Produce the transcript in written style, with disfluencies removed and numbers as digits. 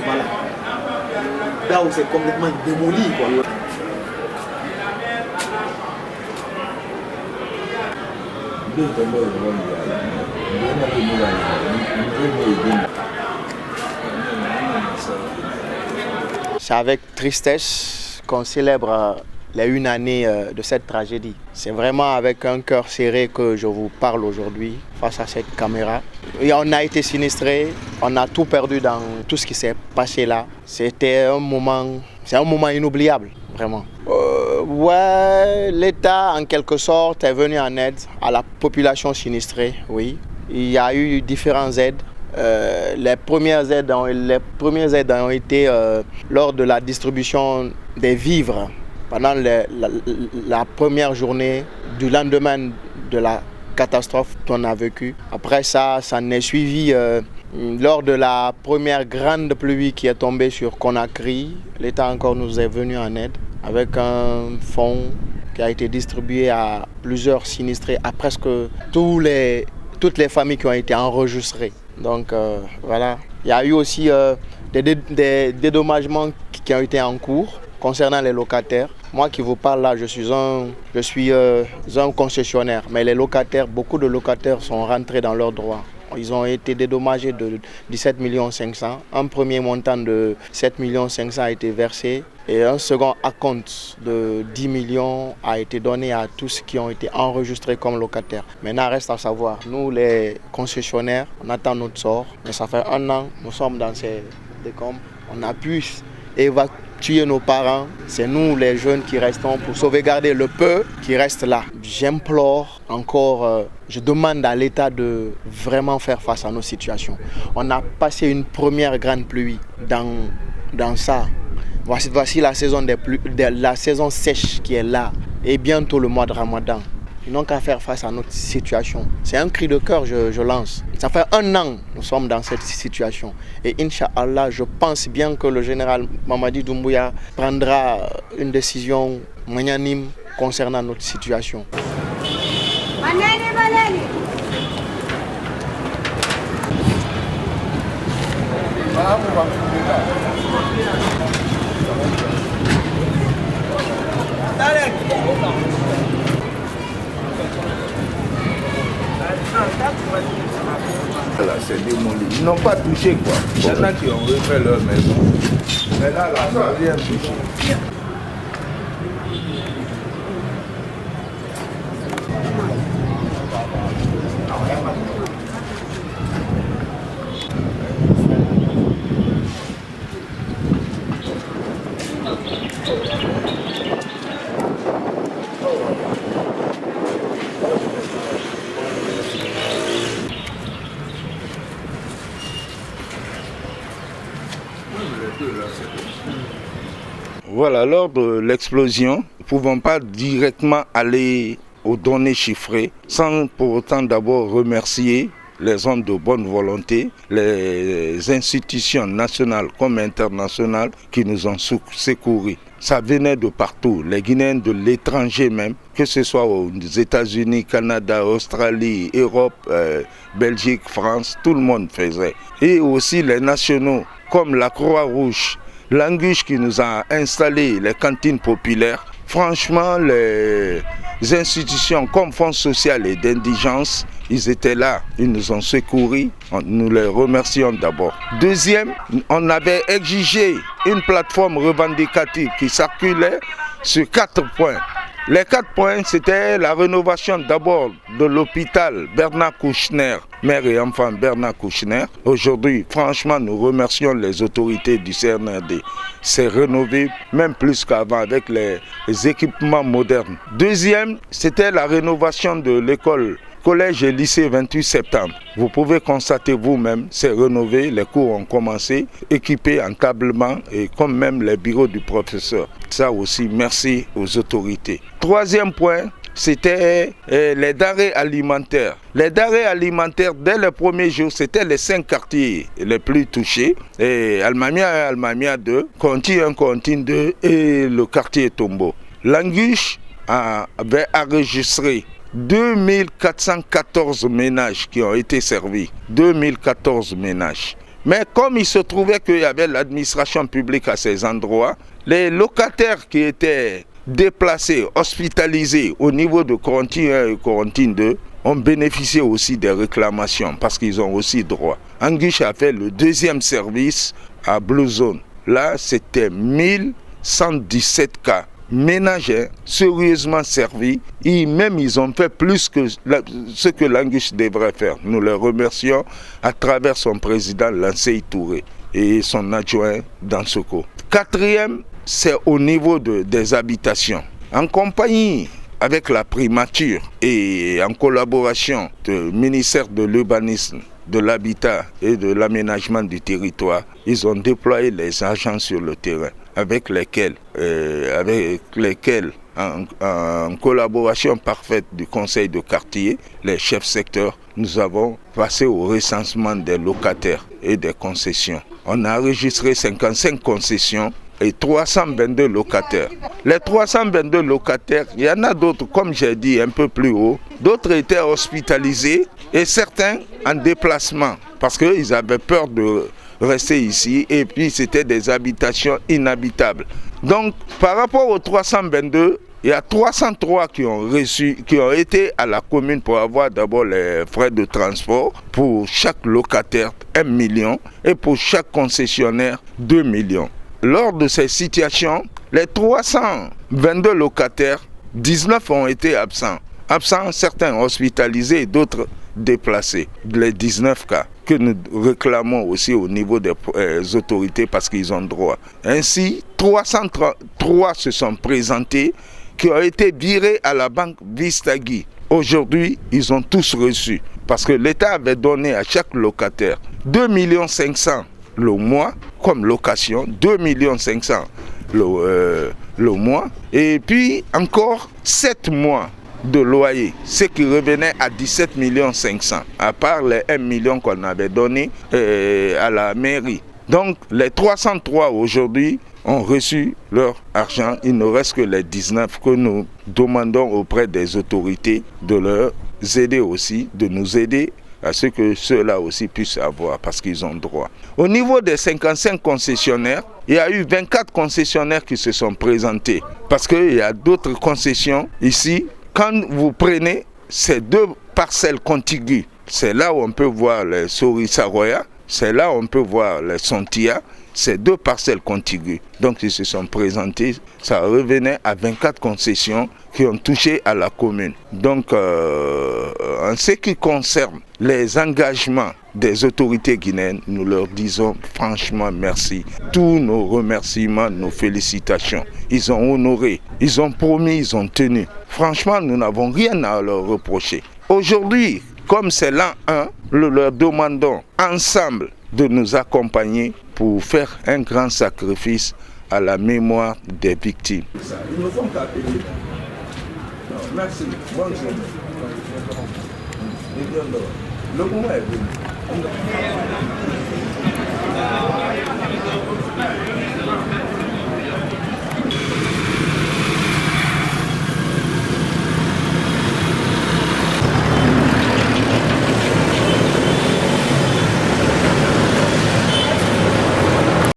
Voilà. Là où c'est complètement démoli, quoi. C'est avec tristesse qu'on célèbre les 1 année de cette tragédie. C'est vraiment avec un cœur serré que je vous parle aujourd'hui face à cette caméra. Et on a été sinistrés, on a tout perdu dans tout ce qui s'est passé là. C'est un moment inoubliable, vraiment. Ouais, l'État en quelque sorte est venu en aide à la population sinistrée, oui. Il y a eu différentes aides. Les premières aides ont été lors de la distribution des vivres pendant la première journée du lendemain de la catastrophe qu'on a vécue. Après ça, ça en est suivi lors de la première grande pluie qui est tombée sur Conakry. L'État encore nous est venu en aide avec un fonds qui a été distribué à plusieurs sinistrés, à presque toutes les familles qui ont été enregistrées. Donc voilà. Il y a eu aussi des dédommagements qui ont été en cours concernant les locataires. Moi qui vous parle là, je suis un concessionnaire, mais les locataires, beaucoup de locataires sont rentrés dans leurs droits. Ils ont été dédommagés de 17 500 000. Un premier montant de 7 500 000 a été versé et un second acompte de 10 millions a été donné à tous ceux qui ont été enregistrés comme locataires. Maintenant, reste à savoir, nous les concessionnaires, on attend notre sort. Mais ça fait 1 an, nous sommes dans ces décombres. On a pu évacuer nos parents. C'est nous les jeunes qui restons pour sauvegarder le peu qui reste là. J'implore encore, je demande à l'État de vraiment faire face à nos situations. On a passé une première grande pluie dans ça. Voici la saison la saison sèche qui est là et bientôt le mois de Ramadan. Ils n'ont qu'à faire face à notre situation. C'est un cri de cœur, je lance. Ça fait 1 an que nous sommes dans cette situation. Et Inch'Allah, je pense bien que le général Mamadi Doumbouya prendra une décision magnanime concernant notre situation. Là, c'est démoli. Ils n'ont pas touché quoi. Il y en a qui ont refait leur maison. Mais là, ça n'a rien touché. Voilà, lors de l'explosion, nous ne pouvons pas directement aller aux données chiffrées sans pour autant d'abord remercier les hommes de bonne volonté, les institutions nationales comme internationales qui nous ont secourus. Ça venait de partout, les Guinéens de l'étranger même, que ce soit aux États-Unis, Canada, Australie, Europe, Belgique, France, tout le monde faisait. Et aussi les nationaux comme la Croix-Rouge, l'Anguche qui nous a installé les cantines populaires. Franchement, les institutions comme Fonds social et d'indigence, ils étaient là, ils nous ont secourus, nous les remercions d'abord. Deuxième, on avait exigé une plateforme revendicative qui circulait sur 4 points. Les 4 points, c'était la rénovation d'abord de l'hôpital Bernard Kouchner, mère et enfant Bernard Kouchner. Aujourd'hui, franchement, nous remercions les autorités du CNRD. C'est rénové, même plus qu'avant, avec les équipements modernes. Deuxième, c'était la rénovation de l'école collège et lycée 28 septembre. Vous pouvez constater vous-même, c'est rénové, les cours ont commencé, équipés en câblement et comme même les bureaux du professeur. Ça aussi, merci aux autorités. Troisième point, c'était les denrées alimentaires. Les denrées alimentaires, dès le premier jour, c'était les 5 quartiers les plus touchés. Et Almamia 1, Almamia 2, Conti 1, Conti 2 et le quartier Tombo. Languiche avait enregistré 2414 ménages qui ont été servis. 2014 ménages. Mais comme il se trouvait qu'il y avait l'administration publique à ces endroits, les locataires qui étaient déplacés, hospitalisés au niveau de Corentin 1 et Corentin 2 ont bénéficié aussi des réclamations parce qu'ils ont aussi droit. Anguiche a fait le deuxième service à Blue Zone. Là, c'était 1117 cas. Ménagers sérieusement servis et même ils ont fait plus que ce que Languiche devrait faire. Nous les remercions à travers son président Lansey Touré et son adjoint Dansoko. Quatrième, c'est au niveau des habitations. En compagnie avec la primature et en collaboration du ministère de l'urbanisme, de l'habitat et de l'aménagement du territoire, ils ont déployé les agents sur le terrain avec lesquels en collaboration parfaite du conseil de quartier, les chefs secteurs, nous avons passé au recensement des locataires et des concessions. On a enregistré 55 concessions et 322 locataires. Les 322 locataires, il y en a d'autres, comme j'ai dit un peu plus haut, d'autres étaient hospitalisés et certains en déplacement parce qu'ils avaient peur de rester ici et puis c'était des habitations inhabitables. Donc par rapport aux 322, il y a 303 qui ont été à la commune pour avoir d'abord les frais de transport pour chaque locataire 1 million et pour chaque concessionnaire 2 millions. Lors de ces situations, les 322 locataires, 19 ont été absents. Absents, certains hospitalisés et d'autres déplacés. Les 19 cas que nous réclamons aussi au niveau des autorités parce qu'ils ont droit. Ainsi, 303 se sont présentés qui ont été virés à la banque Vistagui. Aujourd'hui, ils ont tous reçu parce que l'État avait donné à chaque locataire 2 500 000 le mois comme location, 2 500 000 le mois et puis encore 7 mois de loyer, ce qui revenait à 17 500 000 à part les 1 million qu'on avait donné à la mairie. Donc les 303 aujourd'hui ont reçu leur argent, il ne reste que les 19 que nous demandons auprès des autorités de leur aider aussi, de nous aider à ce que ceux-là aussi puissent avoir parce qu'ils ont droit. Au niveau des 55 concessionnaires, il y a eu 24 concessionnaires qui se sont présentés parce qu'il y a d'autres concessions ici. Quand vous prenez ces 2 parcelles contiguës, c'est là où on peut voir les souris Saroya, c'est là où on peut voir les Sontia, ces 2 parcelles contiguës. Donc ils se sont présentés, ça revenait à 24 concessions qui ont touché à la commune. Donc en ce qui concerne les engagements des autorités guinéennes, nous leur disons franchement merci. Tous nos remerciements, nos félicitations. Ils ont honoré, ils ont promis, ils ont tenu. Franchement, nous n'avons rien à leur reprocher. Aujourd'hui, comme c'est l'an 1, nous leur demandons ensemble de nous accompagner pour faire un grand sacrifice à la mémoire des victimes. Ils ne font qu'appeler. Merci. Bonne journée. Le moment est venu.